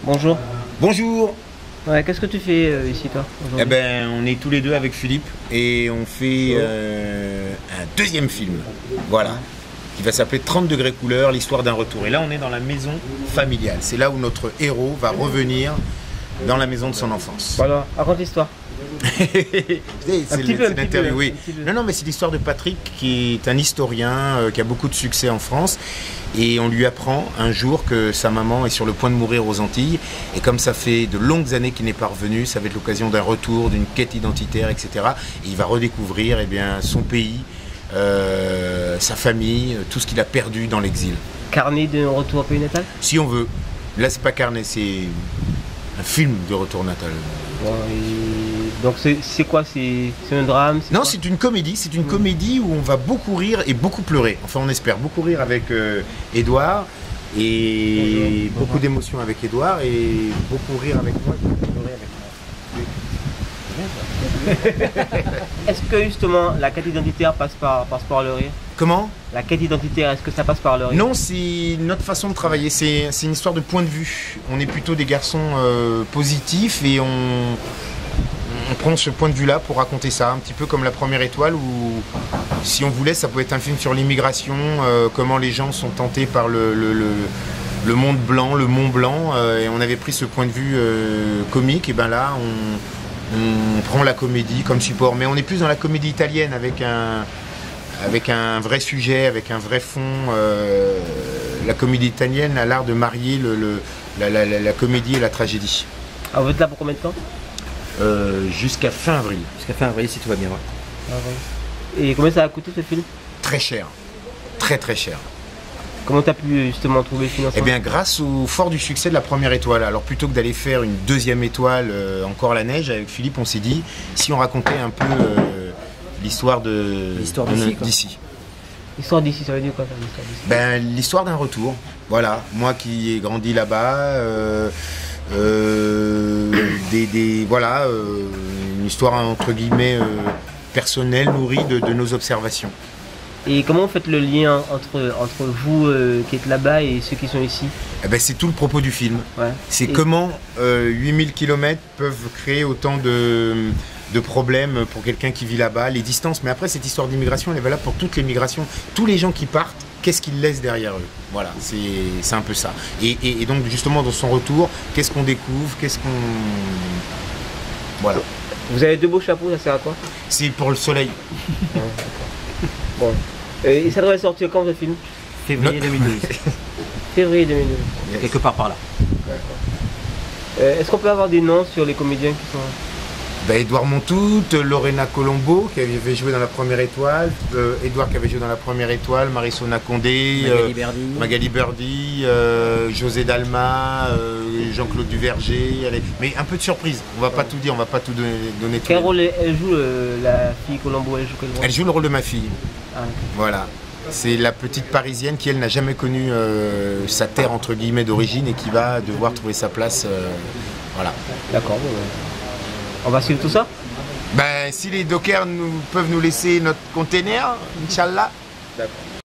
Bonjour. Bonjour. Ouais, qu'est-ce que tu fais ici toi Eh aujourd'hui? ben, on est tous les deux avec Philippe et on fait un deuxième film, voilà, qui va s'appeler 30 degrés couleur, l'histoire d'un retour. Et là, on est dans la maison familiale. C'est là où notre héros va revenir dans la maison de son enfance. Voilà, raconte l'histoire. C'est l'interview, oui. Non, mais c'est l'histoire de Patrick, qui est un historien, qui a beaucoup de succès en France. Et on lui apprend un jour que sa maman est sur le point de mourir aux Antilles. Et comme ça fait de longues années qu'il n'est pas revenu, ça va être l'occasion d'un retour, d'une quête identitaire, etc. Et il va redécouvrir son pays, sa famille, tout ce qu'il a perdu dans l'exil. Carnet de retour au pays natal? Si on veut. Là, c'est pas carnet, c'est un film de retour natal. Ouais, donc c'est quoi? C'est un drame? Non, c'est une comédie. C'est une comédie où on va beaucoup rire et beaucoup pleurer. Enfin, on espère beaucoup rire avec Édouard et beaucoup d'émotions avec Édouard et beaucoup rire avec moi et beaucoup pleurer avec moi. Est-ce que justement la quête identitaire passe par le rire? Comment? La quête identitaire, est-ce que ça passe par le rire? Non, c'est notre façon de travailler. C'est une histoire de point de vue. On est plutôt des garçons positifs et on prend ce point de vue-là pour raconter ça, un petit peu comme La Première Étoile, où si on voulait, ça pouvait être un film sur l'immigration, comment les gens sont tentés par le monde blanc, le Mont Blanc, et on avait pris ce point de vue comique, et ben là, on prend la comédie comme support, mais on est plus dans la comédie italienne, avec un vrai sujet, avec un vrai fond. La comédie italienne a l'art de marier la comédie et la tragédie. Ah, vous êtes là pour combien de temps? Jusqu'à fin avril. Jusqu'à fin avril si tout va bien. Ouais. Ah, ouais. Et combien ça a coûté ce film? Très cher, très très cher. Comment tu as pu justement trouver le financement? Eh bien, grâce au fort du succès de La Première Étoile. Alors plutôt que d'aller faire une deuxième étoile, Encore la neige, avec Philippe, on s'est dit, si on racontait un peu l'histoire d'ici. L'histoire d'ici, ça veut dire quoi ça, l'histoire d'ici? Ben, l'histoire d'un retour. Voilà, moi qui ai grandi là-bas, voilà, une histoire entre guillemets personnelle, nourrie de nos observations. Et comment vous faites le lien entre vous qui êtes là-bas et ceux qui sont ici? Eh ben, c'est tout le propos du film. Ouais. C'est comment 8000 km peuvent créer autant de problèmes pour quelqu'un qui vit là-bas, les distances. Mais après, cette histoire d'immigration, elle est valable pour toutes les migrations. Tous les gens qui partent, qu'est-ce qu'ils laissent derrière eux? Voilà, c'est un peu ça. Et donc, justement, dans son retour, qu'est-ce qu'on découvre? Voilà. Vous avez deux beaux chapeaux, ça sert à quoi? C'est pour le soleil. Bon. Et ça devrait sortir quand ce film? Février 2012. Février 2012. Quelque part par là. Est-ce qu'on peut avoir des noms sur les comédiens qui sont... Ben, Édouard Montout, Lorena Colombo qui avait joué dans La Première Étoile, Édouard qui avait joué dans La Première Étoile, Marisona Condé, Magali Berdy, José Dalma, Jean-Claude Duverger. Mais un peu de surprise, on va pas tout dire, on va pas tout donner tout. Quel rôle elle joue, la fille Colombo? Elle joue quel rôle? Elle joue le rôle de ma fille. Ah, okay. Voilà. C'est la petite parisienne qui, elle, n'a jamais connu sa terre entre guillemets d'origine et qui va devoir trouver sa place. Voilà. D'accord. Bon, on va suivre tout ça? Ben, si les dockers peuvent nous laisser notre container, Inch'Allah. D'accord.